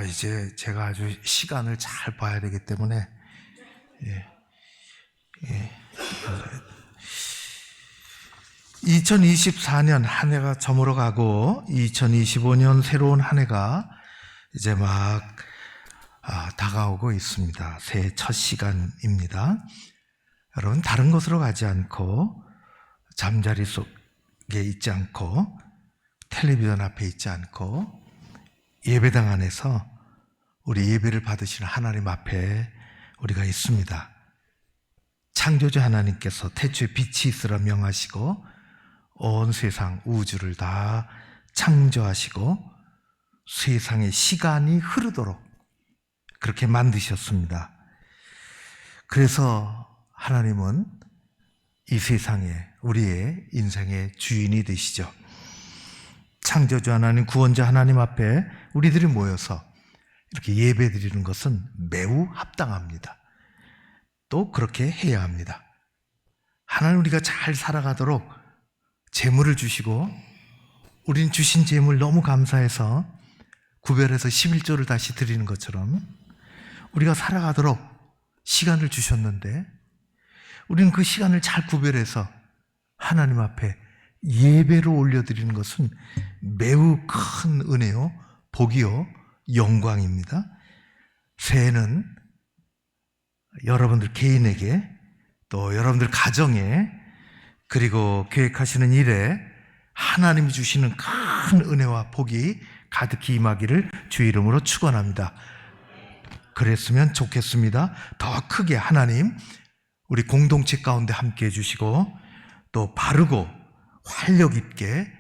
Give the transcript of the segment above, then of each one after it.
이제 제가 아주 시간을 잘 봐야 되기 때문에, 2024년 한 해가 저물어 가고 2025년 새로운 한 해가 이제 막 다가오고 있습니다. 새해 첫 시간입니다. 여러분, 다른 곳으로 가지 않고, 잠자리 속에 있지 않고, 텔레비전 앞에 있지 않고, 예배당 안에서 우리 예배를 받으시는 하나님 앞에 우리가 있습니다. 창조주 하나님께서 태초에 빛이 있으라 명하시고 온 세상 우주를 다 창조하시고 세상의 시간이 흐르도록 그렇게 만드셨습니다. 그래서 하나님은 이 세상에 우리의 인생의 주인이 되시죠. 창조주 하나님, 구원자 하나님 앞에 우리들이 모여서 이렇게 예배 드리는 것은 매우 합당합니다. 또 그렇게 해야 합니다. 하나님, 우리가 잘 살아가도록 재물을 주시고, 우린 주신 재물 너무 감사해서 구별해서 11조를 다시 드리는 것처럼 우리가 살아가도록 시간을 주셨는데, 우리는 그 시간을 잘 구별해서 하나님 앞에 예배로 올려드리는 것은 매우 큰 은혜요, 복이요, 영광입니다. 새해는 여러분들 개인에게, 또 여러분들 가정에, 그리고 계획하시는 일에 하나님이 주시는 큰 은혜와 복이 가득히 임하기를 주의 이름으로 축원합니다. 그랬으면 좋겠습니다. 더 크게 하나님, 우리 공동체 가운데 함께 해주시고, 또 바르고 활력 있게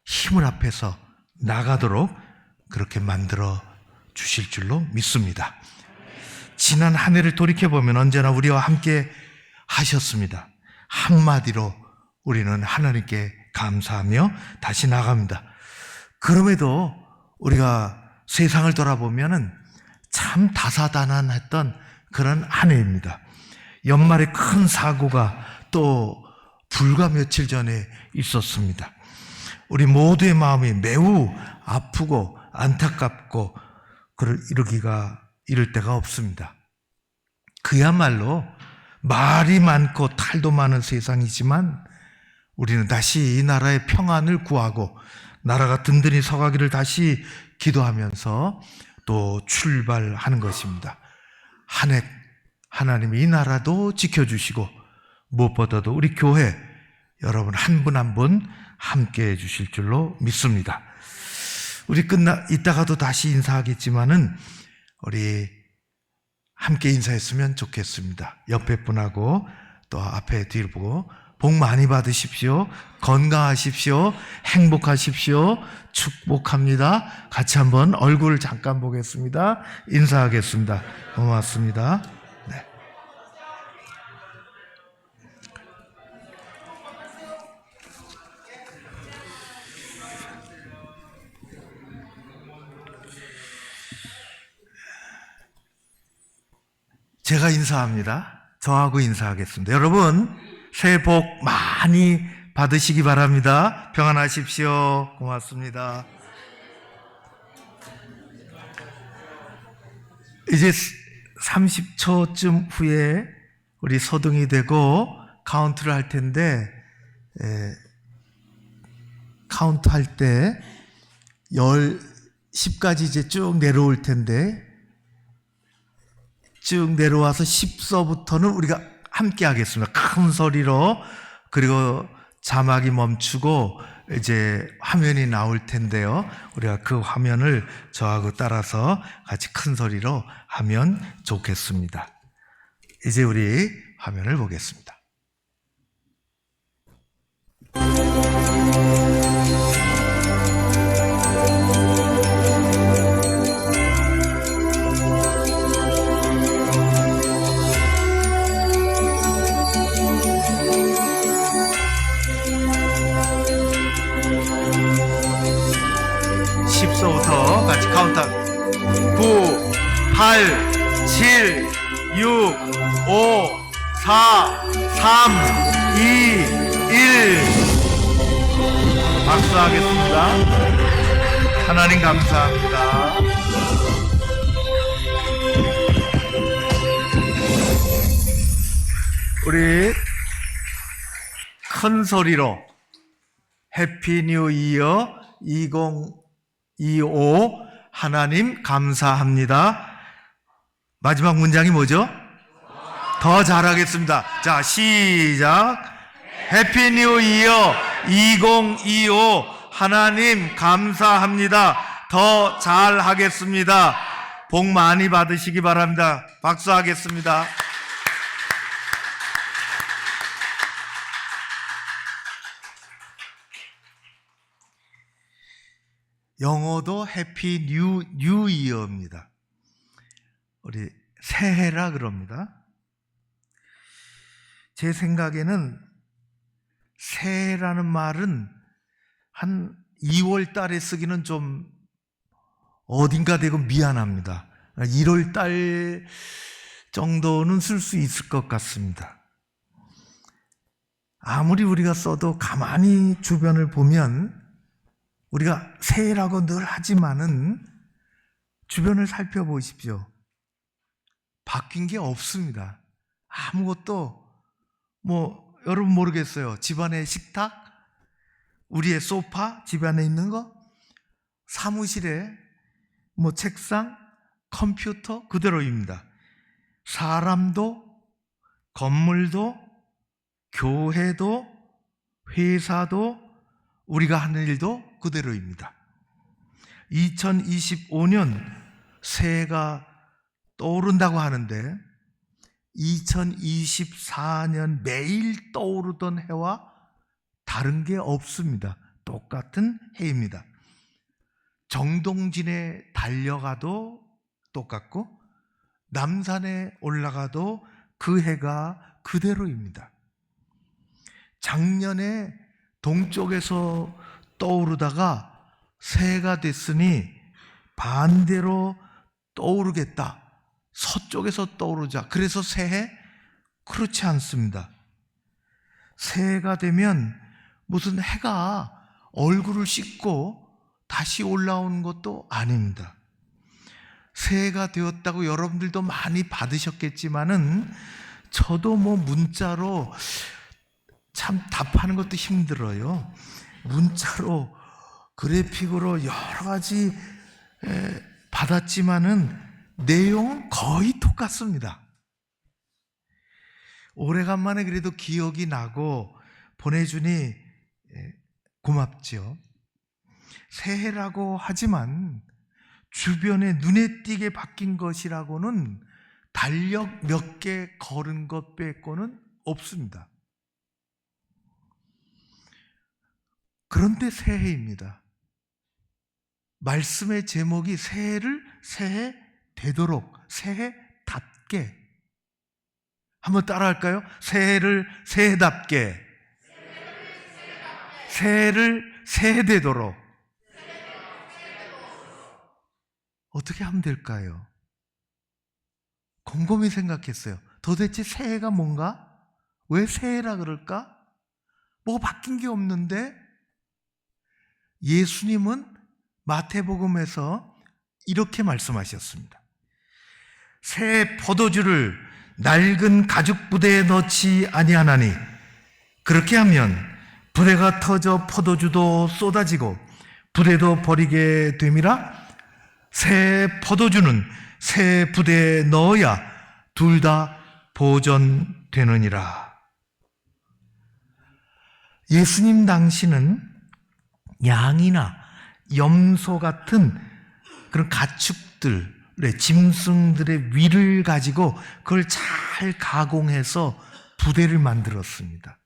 힘을 합해서 나가도록 그렇게 만들어 주실 줄로 믿습니다. 지난 한 해를 돌이켜보면 언제나 우리와 함께 하셨습니다. 한마디로 우리는 하나님께 감사하며 다시 나갑니다. 그럼에도 우리가 세상을 돌아보면 참 다사다난했던 그런 한 해입니다. 연말에 큰 사고가 또 불과 며칠 전에 있었습니다. 우리 모두의 마음이 매우 아프고 안타깝고 이럴 때가 없습니다. 그야말로 말이 많고 탈도 많은 세상이지만 우리는 다시 이 나라의 평안을 구하고 나라가 든든히 서가기를 다시 기도하면서 또 출발하는 것입니다. 한 해 하나님이 이 나라도 지켜주시고 무엇보다도 우리 교회 여러분 한 분 한 분 함께 해주실 줄로 믿습니다. 우리 이따가도 다시 인사하겠지만은 우리 함께 인사했으면 좋겠습니다. 옆에 분하고 또 앞에 뒤를 보고 복 많이 받으십시오. 건강하십시오. 행복하십시오. 축복합니다. 같이 한번 얼굴 잠깐 보겠습니다. 인사하겠습니다. 고맙습니다. 네. 제가 인사합니다. 저하고 인사하겠습니다. 여러분, 새해 복 많이 받으시기 바랍니다. 평안하십시오. 고맙습니다. 이제 30초쯤 후에 우리 소등이 되고 카운트를 할 텐데, 카운트 할 때 10까지 이제 쭉 내려올 텐데, 쭉 내려와서 10서부터는 우리가 함께 하겠습니다. 큰 소리로. 그리고 자막이 멈추고 이제 화면이 나올 텐데요. 우리가 그 화면을 저하고 따라서 같이 큰 소리로 하면 좋겠습니다. 이제 우리 화면을 보겠습니다. 부터 같이 카운트한 9, 8, 7, 6, 5, 4, 3, 2, 1 박수하겠습니다. 하나님 감사합니다. 우리 큰 소리로 해피 뉴 이어 2025 하나님 감사합니다. 마지막 문장이 뭐죠? 더 잘하겠습니다. 자, 시작. 해피 뉴 이어 2025 하나님 감사합니다. 더 잘하겠습니다. 복 많이 받으시기 바랍니다. 박수하겠습니다. 영어도 해피 뉴 이어입니다. 우리 새해라 그럽니다. 제 생각에는 새해라는 말은 한 2월 달에 쓰기는 좀 어딘가 되고 미안합니다. 1월 달 정도는 쓸 수 있을 것 같습니다. 아무리 우리가 써도 가만히 주변을 보면 우리가 새해라고 늘 하지만은 주변을 살펴보십시오. 바뀐 게 없습니다. 아무것도 여러분 모르겠어요. 집안의 식탁, 우리의 소파, 집안에 있는 거, 사무실에 책상, 컴퓨터 그대로입니다. 사람도, 건물도, 교회도, 회사도, 우리가 하는 일도 그대로입니다. 2025년 새해가 떠오른다고 하는데 2024년 매일 떠오르던 해와 다른 게 없습니다. 똑같은 해입니다. 정동진에 달려가도 똑같고 남산에 올라가도 그 해가 그대로입니다. 작년에 동쪽에서 떠오르다가 새해가 됐으니 반대로 떠오르겠다. 서쪽에서 떠오르자. 그래서 새해? 그렇지 않습니다. 새해가 되면 무슨 해가 얼굴을 씻고 다시 올라오는 것도 아닙니다. 새해가 되었다고 여러분들도 많이 받으셨겠지만은 저도 문자로 참 답하는 것도 힘들어요. 문자로 그래픽으로 여러 가지 받았지만은 내용은 거의 똑같습니다. 오래간만에 그래도 기억이 나고 보내주니 고맙죠. 새해라고 하지만 주변에 눈에 띄게 바뀐 것이라고는 달력 몇 개 걸은 것 빼고는 없습니다. 그런데 새해입니다. 말씀의 제목이 새해를 새해 되도록, 새해답게. 한번 따라할까요? 새해를 새해답게, 새해를 새해되도록. 어떻게 하면 될까요? 곰곰이 생각했어요. 도대체 새해가 뭔가? 왜 새해라 그럴까? 뭐가 바뀐 게 없는데? 예수님은 마태복음에서 이렇게 말씀하셨습니다. 새 포도주를 낡은 가죽 부대에 넣지 아니하나니 그렇게 하면 부대가 터져 포도주도 쏟아지고 부대도 버리게 됨이라. 새 포도주는 새 부대에 넣어야 둘 다 보존되느니라. 예수님 당시는 양이나 염소 같은 그런 가축들의 짐승들의 위를 가지고 그걸 잘 가공해서 부대를 만들었습니다.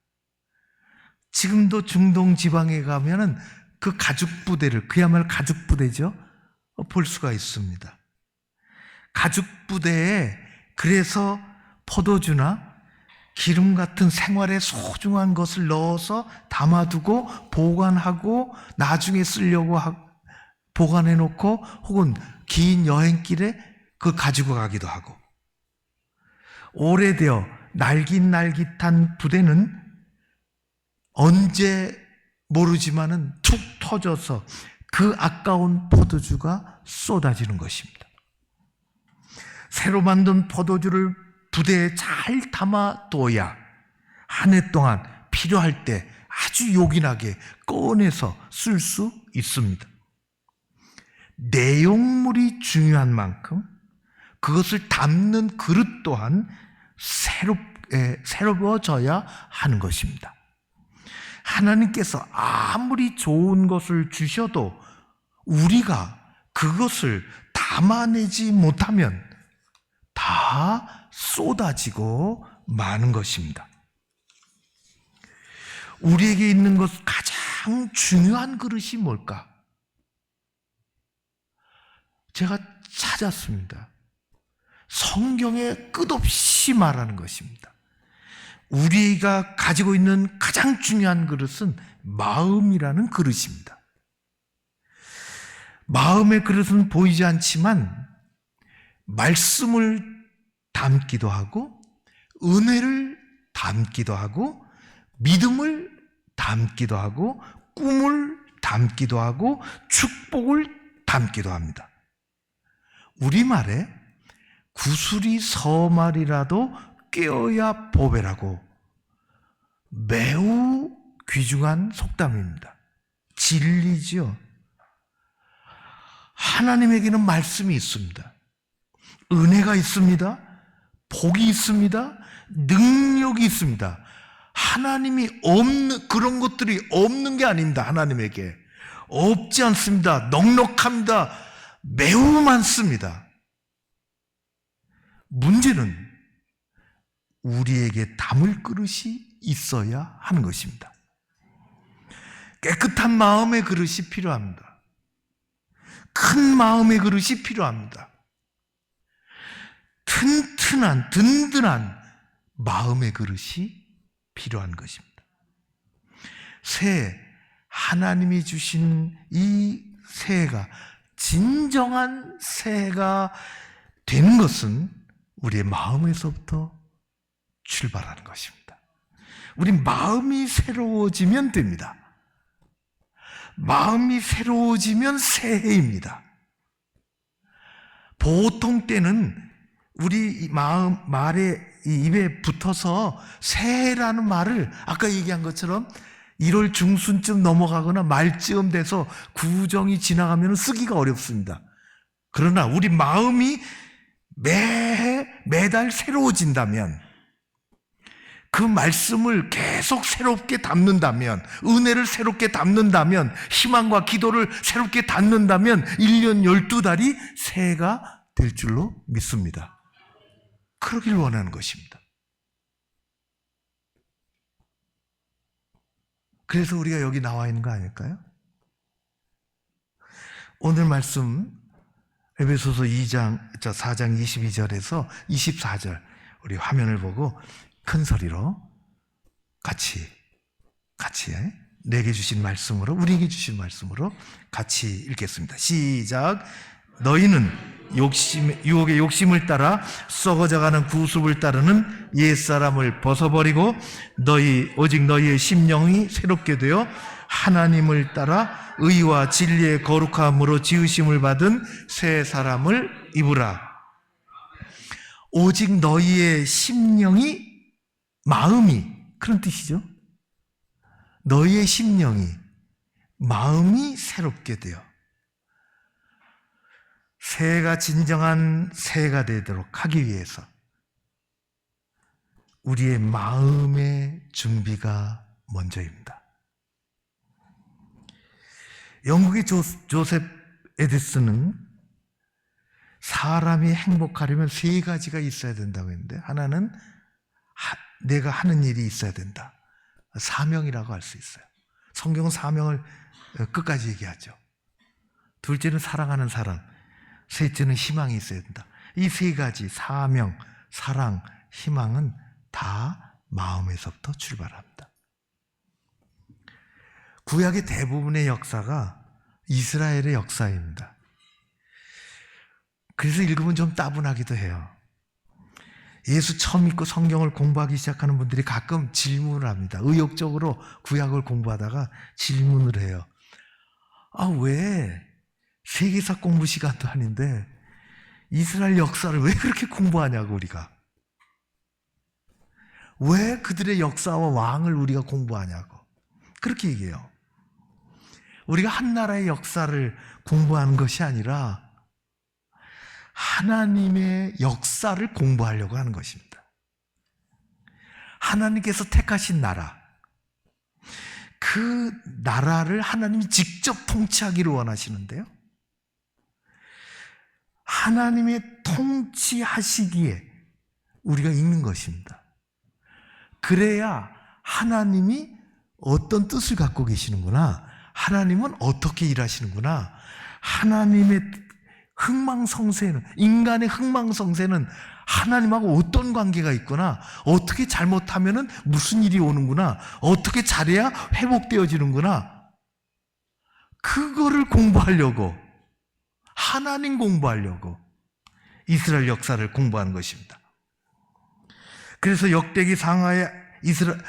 지금도 중동 지방에 가면은 그 가죽 부대를, 그야말로 가죽 부대죠, 볼 수가 있습니다. 가죽 부대에 그래서 포도주나 기름 같은 생활에 소중한 것을 넣어서 담아두고 보관하고 나중에 쓰려고 보관해 놓고 혹은 긴 여행길에 그걸 가지고 가기도 하고, 오래되어 날깃날깃한 부대는 언제 모르지만은 툭 터져서 그 아까운 포도주가 쏟아지는 것입니다. 새로 만든 포도주를 부대에 잘 담아둬야 한 해 동안 필요할 때 아주 요긴하게 꺼내서 쓸 수 있습니다. 내용물이 중요한 만큼 그것을 담는 그릇 또한 새로워져야 하는 것입니다. 하나님께서 아무리 좋은 것을 주셔도 우리가 그것을 담아내지 못하면 다 쏟아지고 마는 것입니다. 우리에게 있는 것 가장 중요한 그릇이 뭘까? 제가 찾았습니다. 성경에 끝없이 말하는 것입니다. 우리가 가지고 있는 가장 중요한 그릇은 마음이라는 그릇입니다. 마음의 그릇은 보이지 않지만 말씀을 담기도 하고 은혜를 담기도 하고 믿음을 담기도 하고 꿈을 담기도 하고 축복을 담기도 합니다. 우리말에 구슬이 서말이라도 꿰어야 보배라고 매우 귀중한 속담입니다. 진리죠. 하나님에게는 말씀이 있습니다. 은혜가 있습니다. 복이 있습니다. 능력이 있습니다. 하나님이 없는, 그런 것들이 없는 게 아닙니다. 하나님에게 없지 않습니다. 넉넉합니다. 매우 많습니다. 문제는 우리에게 담을 그릇이 있어야 하는 것입니다. 깨끗한 마음의 그릇이 필요합니다. 큰 마음의 그릇이 필요합니다. 튼튼한, 든든한 마음의 그릇이 필요한 것입니다. 하나님이 주신 이 새해가 진정한 새해가 되는 것은 우리의 마음에서부터 출발하는 것입니다. 우리 마음이 새로워지면 됩니다. 마음이 새로워지면 새해입니다. 보통 때는 우리 말에 입에 붙어서 새해라는 말을 아까 얘기한 것처럼 1월 중순쯤 넘어가거나 말쯤 돼서 구정이 지나가면 쓰기가 어렵습니다. 그러나 우리 마음이 매달 새로워진다면, 그 말씀을 계속 새롭게 담는다면, 은혜를 새롭게 담는다면, 희망과 기도를 새롭게 담는다면 1년 12달이 새해가 될 줄로 믿습니다. 그러길 원하는 것입니다. 그래서 우리가 여기 나와 있는 거 아닐까요? 오늘 말씀 에베소서 4장 22절에서 24절 우리 화면을 보고 큰 소리로 같이 내게 주신 말씀으로, 우리에게 주신 말씀으로 같이 읽겠습니다. 시작. 너희는 유혹의 욕심을 따라 썩어져가는 구습을 따르는 옛사람을 벗어버리고 오직 너희의 심령이 새롭게 되어 하나님을 따라 의와 진리의 거룩함으로 지으심을 받은 새 사람을 입으라. 오직 너희의 심령이, 마음이, 그런 뜻이죠. 너희의 심령이, 마음이 새롭게 되어 새해가 진정한 새해가 되도록 하기 위해서 우리의 마음의 준비가 먼저입니다. 영국의 조셉 에디슨은 사람이 행복하려면 3가지가 있어야 된다고 했는데, 하나는 내가 하는 일이 있어야 된다. 사명이라고 할 수 있어요. 성경은 사명을 끝까지 얘기하죠. 둘째는 사랑하는 사람, 셋째는 희망이 있어야 된다. 이 3가지, 사명, 사랑, 희망은 다 마음에서부터 출발합니다. 구약의 대부분의 역사가 이스라엘의 역사입니다. 그래서 읽으면 좀 따분하기도 해요. 예수 처음 믿고 성경을 공부하기 시작하는 분들이 가끔 질문을 합니다. 의욕적으로 구약을 공부하다가 질문을 해요. 왜 세계사 공부 시간도 아닌데 이스라엘 역사를 왜 그렇게 공부하냐고. 왜 그들의 역사와 왕을 우리가 공부하냐고. 그렇게 얘기해요. 우리가 한 나라의 역사를 공부하는 것이 아니라 하나님의 역사를 공부하려고 하는 것입니다. 하나님께서 택하신 나라, 그 나라를 하나님이 직접 통치하기를 원하시는데요, 하나님의 통치하시기에 우리가 읽는 것입니다. 그래야 하나님이 어떤 뜻을 갖고 계시는구나, 하나님은 어떻게 일하시는구나, 하나님의 흥망성쇠는, 인간의 흥망성쇠는 하나님하고 어떤 관계가 있구나, 어떻게 잘못하면 무슨 일이 오는구나, 어떻게 잘해야 회복되어지는구나, 그거를 공부하려고, 하나님 공부하려고 이스라엘 역사를 공부하는 것입니다. 그래서 역대기 상하의 이스라엘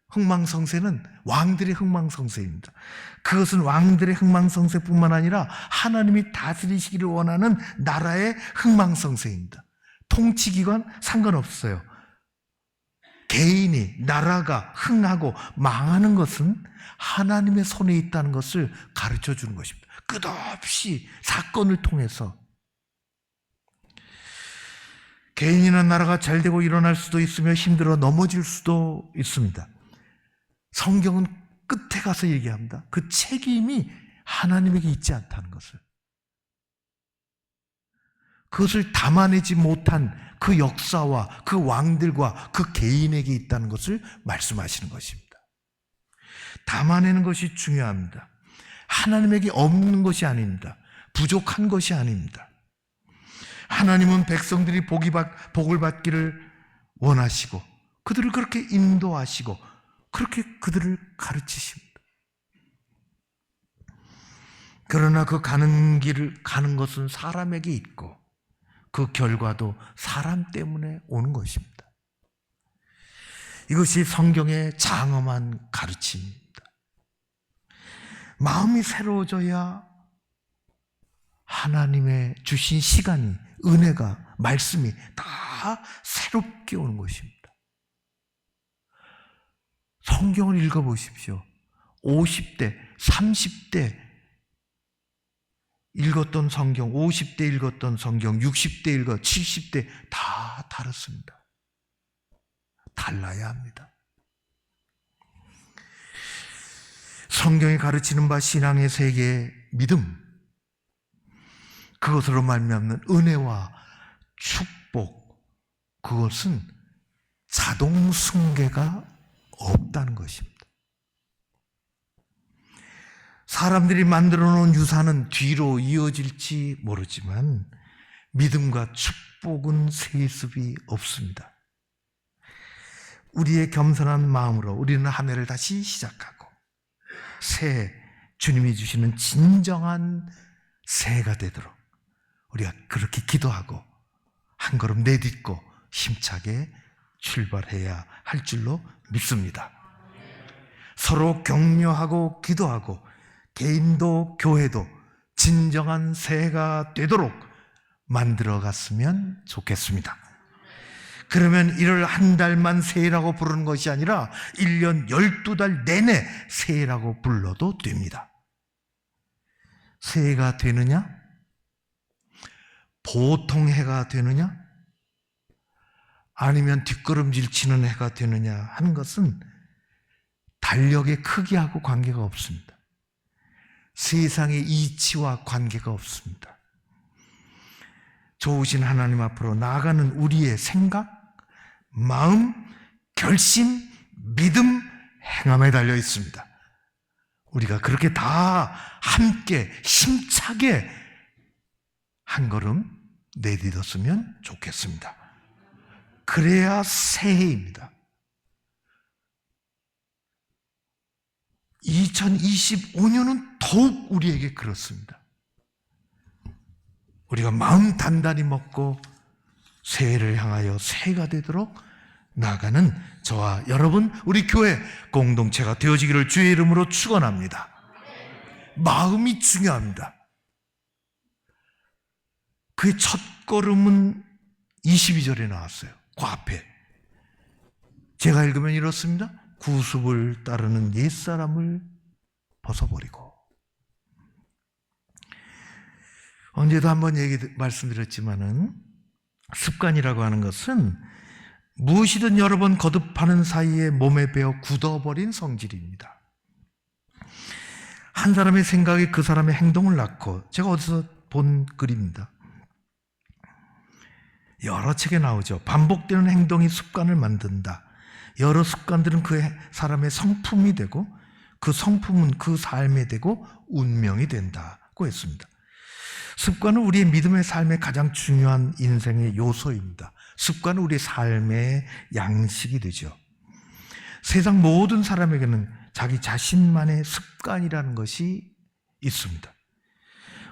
흥망성쇠는 왕들의 흥망성쇠입니다. 그것은 왕들의 흥망성쇠뿐만 아니라 하나님이 다스리시기를 원하는 나라의 흥망성쇠입니다. 통치기관 상관없어요. 개인이, 나라가 흥하고 망하는 것은 하나님의 손에 있다는 것을 가르쳐 주는 것입니다. 끝없이 사건을 통해서 개인이나 나라가 잘 되고 일어날 수도 있으며 힘들어 넘어질 수도 있습니다. 성경은 끝에 가서 얘기합니다. 그 책임이 하나님에게 있지 않다는 것을. 그것을 담아내지 못한 그 역사와 그 왕들과 그 개인에게 있다는 것을 말씀하시는 것입니다. 담아내는 것이 중요합니다. 하나님에게 없는 것이 아닙니다. 부족한 것이 아닙니다. 하나님은 백성들이 복을 받기를 원하시고 그들을 그렇게 인도하시고 그렇게 그들을 가르치십니다. 그러나 그 가는 길을 가는 것은 사람에게 있고 그 결과도 사람 때문에 오는 것입니다. 이것이 성경의 장엄한 가르침입니다. 마음이 새로워져야 하나님의 주신 시간이, 은혜가, 말씀이 다 새롭게 오는 것입니다. 성경을 읽어보십시오. 50대, 30대 읽었던 성경, 50대 읽었던 성경, 60대 읽어, 70대 다 다릅니다. 달라야 합니다. 성경이 가르치는 바 신앙의 세계의 믿음, 그것으로 말미암는 은혜와 축복, 그것은 자동 승계가 없다는 것입니다. 사람들이 만들어 놓은 유산은 뒤로 이어질지 모르지만 믿음과 축복은 세습이 없습니다. 우리의 겸손한 마음으로 우리는 한 해를 다시 시작하고 새해 주님이 주시는 진정한 새해가 되도록 우리가 그렇게 기도하고 한 걸음 내딛고 힘차게 출발해야 할 줄로 믿습니다. 서로 격려하고 기도하고 개인도 교회도 진정한 새해가 되도록 만들어 갔으면 좋겠습니다. 그러면 이를 한 달만 새해라고 부르는 것이 아니라 1년 12달 내내 새해라고 불러도 됩니다. 새해가 되느냐? 보통 해가 되느냐? 아니면 뒷걸음질 치는 해가 되느냐 하는 것은 달력의 크기하고 관계가 없습니다. 세상의 이치와 관계가 없습니다. 좋으신 하나님 앞으로 나아가는 우리의 생각, 마음, 결심, 믿음, 행함에 달려 있습니다. 우리가 그렇게 다 함께 힘차게 한 걸음 내딛었으면 좋겠습니다. 그래야 새해입니다. 2025년은 더욱 우리에게 그렇습니다. 우리가 마음 단단히 먹고 새해를 향하여 새해가 되도록 나아가는 저와 여러분, 우리 교회 공동체가 되어지기를 주의 이름으로 축원합니다. 마음이 중요합니다. 그의 첫 걸음은 22절에 나왔어요. 그 앞에 제가 읽으면 이렇습니다. 구습을 따르는 옛사람을 벗어버리고. 언제도 한번 말씀드렸지만은 습관이라고 하는 것은 무엇이든 여러 번 거듭하는 사이에 몸에 배어 굳어버린 성질입니다. 한 사람의 생각이 그 사람의 행동을 낳고, 제가 어디서 본 글입니다. 여러 책에 나오죠. 반복되는 행동이 습관을 만든다. 여러 습관들은 그 사람의 성품이 되고, 그 성품은 그 삶에 되고 운명이 된다고 했습니다. 습관은 우리의 믿음의 삶의 가장 중요한 인생의 요소입니다. 습관은 우리의 삶의 양식이 되죠. 세상 모든 사람에게는 자기 자신만의 습관이라는 것이 있습니다.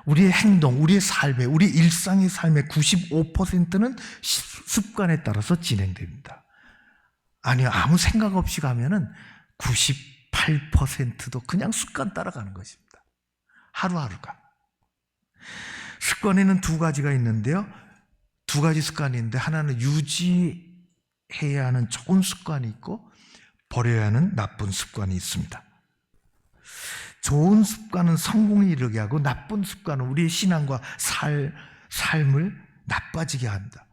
우리의 행동, 우리의 삶의, 우리 일상의 삶의 95%는 습관에 따라서 진행됩니다. 아니요, 아무 생각 없이 가면은 98%도 그냥 습관 따라가는 것입니다. 하루하루가. 습관에는 두 가지가 있는데요. 두 가지 습관이 있는데, 하나는 유지해야 하는 좋은 습관이 있고 버려야 하는 나쁜 습관이 있습니다. 좋은 습관은 성공에 이르게 하고, 나쁜 습관은 우리의 신앙과 삶을 나빠지게 한다.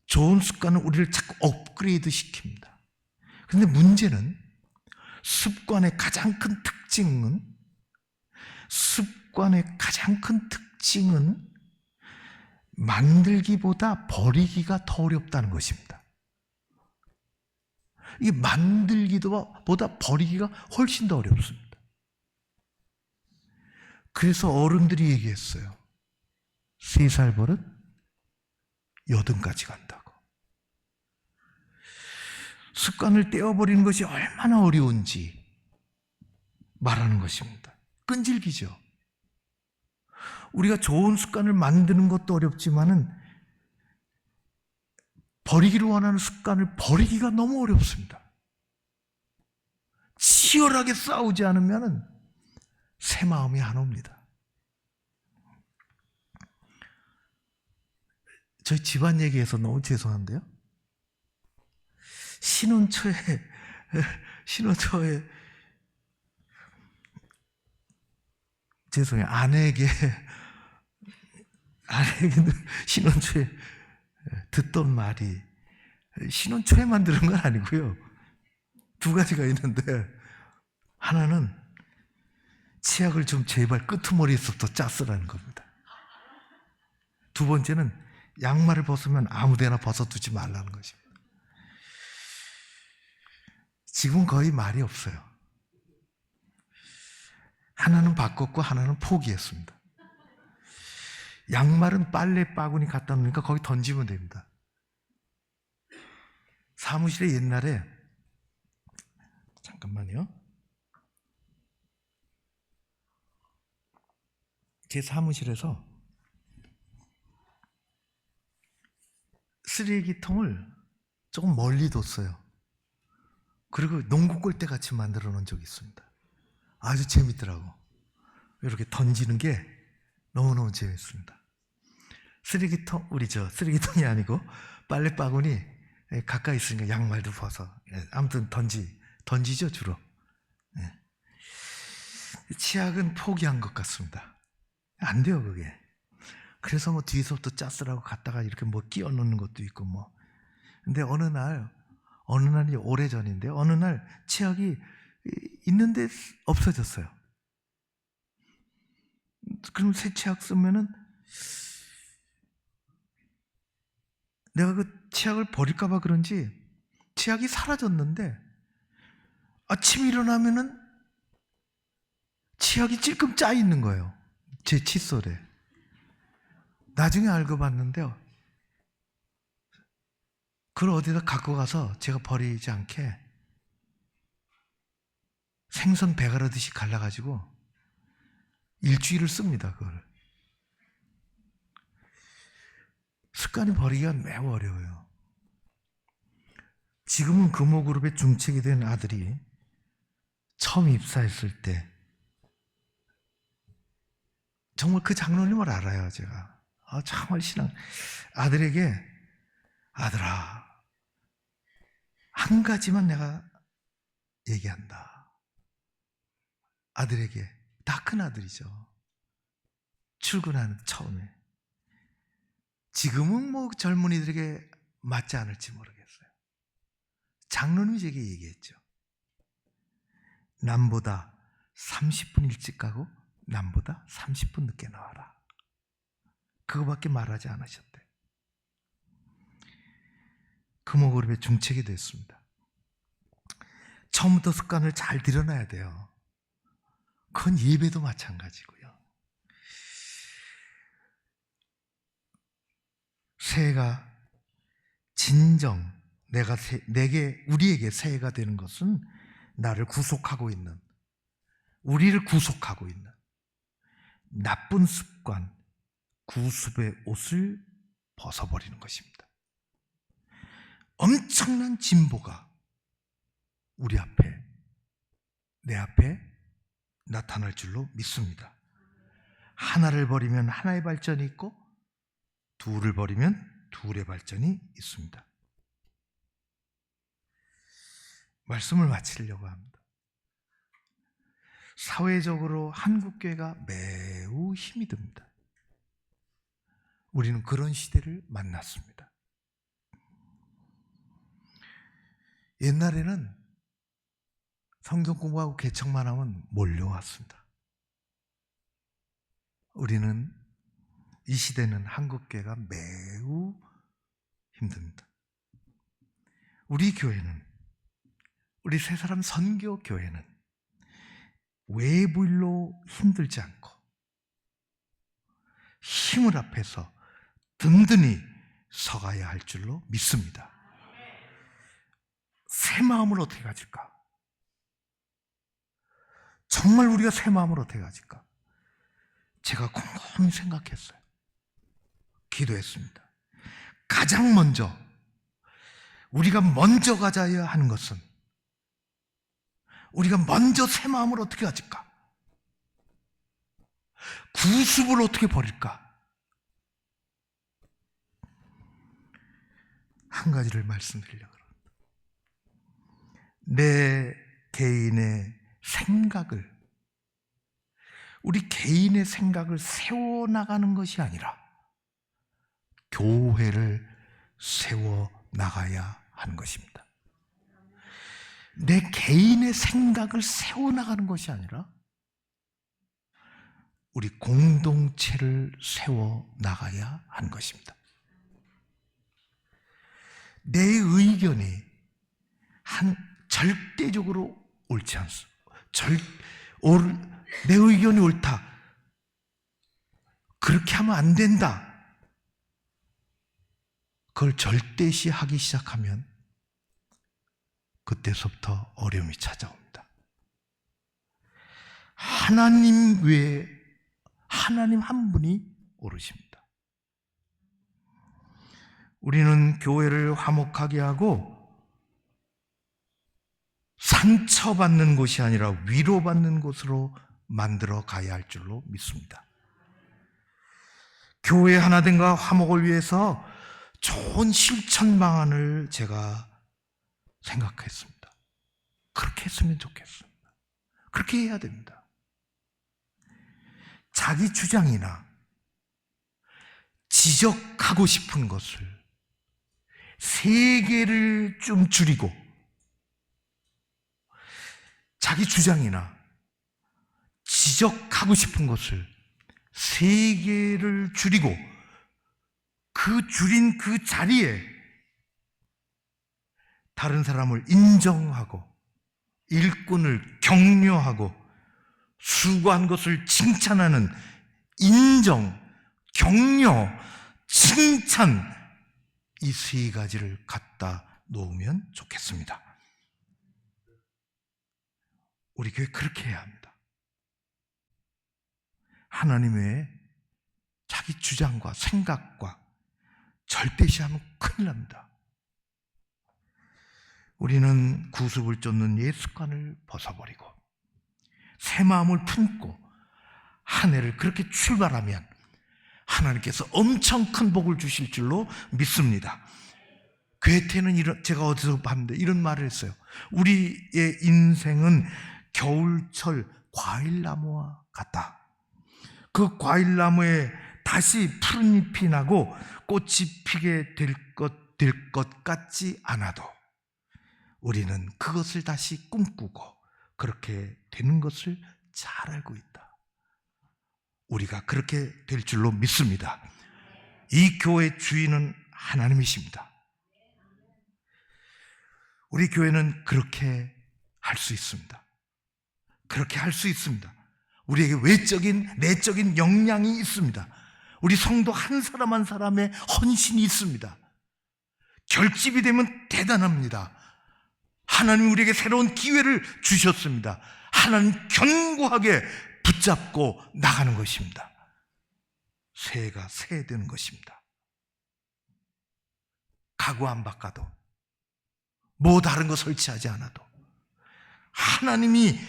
좋은 습관은 우리를 자꾸 업그레이드 시킵니다. 그런데 문제는 습관의 가장 큰 특징은 만들기보다 버리기가 더 어렵다는 것입니다. 이게 만들기보다 버리기가 훨씬 더 어렵습니다. 그래서 어른들이 얘기했어요. 3살 버릇 80까지 간다고. 습관을 떼어버리는 것이 얼마나 어려운지 말하는 것입니다. 끈질기죠. 우리가 좋은 습관을 만드는 것도 어렵지만은 버리기를 원하는 습관을 버리기가 너무 어렵습니다. 치열하게 싸우지 않으면 새 마음이 안 옵니다. 저희 집안 얘기해서 너무 죄송한데요. 신혼초에 죄송해요. 아내에게 신혼초에 듣던 말이, 신혼초에만 들은 건 아니고요. 두 가지가 있는데, 하나는 치약을 좀 제발 끄트머리에서부터 짰으라는 겁니다. 두 번째는 양말을 벗으면 아무데나 벗어두지 말라는 것입니다. 지금 거의 말이 없어요. 하나는 바꿨고 하나는 포기했습니다. 양말은 빨래 바구니 갖다 놓으니까 거기 던지면 됩니다. 사무실에 옛날에, 잠깐만요, 제 사무실에서 쓰레기통을 조금 멀리 뒀어요. 그리고 농구 골대 같이 만들어 놓은 적이 있습니다. 아주 재밌더라고. 이렇게 던지는 게 너무너무 재밌습니다. 쓰레기통이 아니고 빨래 바구니 가까이 있으니까 양말도 벗어. 아무튼 던지죠, 주로. 치약은 포기한 것 같습니다. 안 돼요, 그게. 그래서 뭐 뒤에서부터 짰으라고 갖다가 이렇게 뭐 끼워 넣는 것도 있고 뭐. 근데 어느 날이 오래전인데, 어느 날 치약이 있는데 없어졌어요. 그럼 새 치약 쓰면은 내가 그 치약을 버릴까봐 그런지 치약이 사라졌는데, 아침에 일어나면은 치약이 찔끔 짜 있는 거예요. 제 칫솔에. 나중에 알고 봤는데요, 그걸 어디다 갖고 가서 제가 버리지 않게 생선 배가르듯이 갈라가지고 일주일을 씁니다, 그걸. 습관이 버리기가 매우 어려워요. 지금은 금호그룹의 중책이 된 아들이 처음 입사했을 때 정말 그 장로님을 알아요, 제가. 정말 아들에게, 아들아, 한 가지만 내가 얘기한다. 아들에게, 다 큰 아들이죠. 출근하는 처음에. 지금은 뭐 젊은이들에게 맞지 않을지 모르겠어요. 장로님이 제게 얘기했죠. 남보다 30분 일찍 가고 남보다 30분 늦게 나와라. 그거밖에 말하지 않으셨대. 금호그룹의 중책이 됐습니다. 처음부터 습관을 잘 들여놔야 돼요. 그건 예배도 마찬가지고요. 새해가 진정 우리에게 새해가 되는 것은 나를 구속하고 있는, 우리를 구속하고 있는 나쁜 습관, 구습의 옷을 벗어버리는 것입니다. 엄청난 진보가 우리 앞에, 내 앞에 나타날 줄로 믿습니다. 하나를 버리면 하나의 발전이 있고 둘을 버리면 둘의 발전이 있습니다. 말씀을 마치려고 합니다. 사회적으로 한국교회가 매우 힘이 듭니다. 우리는 그런 시대를 만났습니다. 옛날에는 성경 공부하고 개척만 하면 몰려왔습니다. 우리는, 이 시대는 한국교회가 매우 힘듭니다. 우리 교회는, 우리 세 사람 선교 교회는 외부 일로 힘들지 않고 힘을 합해서 든든히 서가야 할 줄로 믿습니다. 새 마음을 어떻게 가질까? 정말 우리가 새 마음을 어떻게 가질까? 제가 곰곰이 생각했어요. 기도했습니다. 가장 먼저 우리가 먼저 가져야 하는 것은, 우리가 먼저 새 마음을 어떻게 가질까? 구습을 어떻게 버릴까? 한 가지를 말씀드리려고 합니다. 내 개인의 생각을, 우리 개인의 생각을 세워나가는 것이 아니라 교회를 세워나가야 하는 것입니다. 내 개인의 생각을 세워나가는 것이 아니라 우리 공동체를 세워나가야 하는 것입니다. 내 의견이 절대적으로 옳지 않습니다. 내 의견이 옳다, 그렇게 하면 안 된다, 그걸 절대시하기 시작하면 그때서부터 어려움이 찾아옵니다. 하나님 외에 하나님 한 분이 오르십니다. 우리는 교회를 화목하게 하고 상처받는 곳이 아니라 위로받는 곳으로 만들어 가야 할 줄로 믿습니다. 교회 하나됨과 화목을 위해서 좋은 실천 방안을 제가 생각했습니다. 그렇게 했으면 좋겠습니다. 그렇게 해야 됩니다. 자기 주장이나 지적하고 싶은 것을 세 개를 좀 줄이고, 자기 주장이나 지적하고 싶은 것을 세 개를 줄이고, 그 줄인 그 자리에 다른 사람을 인정하고 일꾼을 격려하고 수고한 것을 칭찬하는 인정, 격려, 칭찬, 이 세 가지를 갖다 놓으면 좋겠습니다. 우리 교회 그렇게 해야 합니다. 하나님 외에 자기 주장과 생각과 절대시하면 큰일 납니다. 우리는 구습을 쫓는 옛 습관을 벗어버리고 새 마음을 품고 한 해를 그렇게 출발하면 하나님께서 엄청 큰 복을 주실 줄로 믿습니다. 괴테는 제가 어디서 봤는데 이런 말을 했어요. 우리의 인생은 겨울철 과일나무와 같다. 그 과일나무에 다시 푸른 잎이 나고 꽃이 피게 될 것 같지 않아도 우리는 그것을 다시 꿈꾸고 그렇게 되는 것을 잘 알고 있다. 우리가 그렇게 될 줄로 믿습니다. 이 교회 주인은 하나님이십니다. 우리 교회는 그렇게 할 수 있습니다. 그렇게 할 수 있습니다. 우리에게 외적인, 내적인 역량이 있습니다. 우리 성도 한 사람 한 사람의 헌신이 있습니다. 결집이 되면 대단합니다. 하나님 우리에게 새로운 기회를 주셨습니다. 하나님 견고하게 붙잡고 나가는 것입니다. 새해가 새해되는 것입니다. 가구 안 바꿔도, 뭐 다른 거 설치하지 않아도 하나님이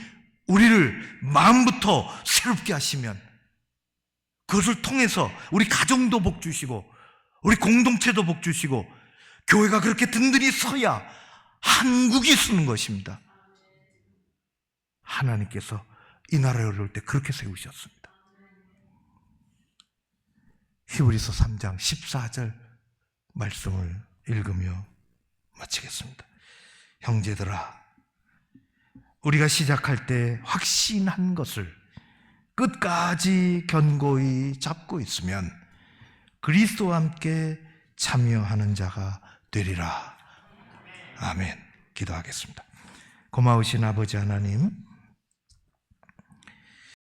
우리를 마음부터 새롭게 하시면 그것을 통해서 우리 가정도 복 주시고 우리 공동체도 복 주시고 교회가 그렇게 든든히 서야 한국이 서는 것입니다. 하나님께서 이 나라를 이룰 때 그렇게 세우셨습니다. 히브리서 3장 14절 말씀을 읽으며 마치겠습니다. 형제들아, 우리가 시작할 때 확신한 것을 끝까지 견고히 잡고 있으면 그리스도와 함께 참여하는 자가 되리라. 아멘. 기도하겠습니다. 고마우신 아버지 하나님,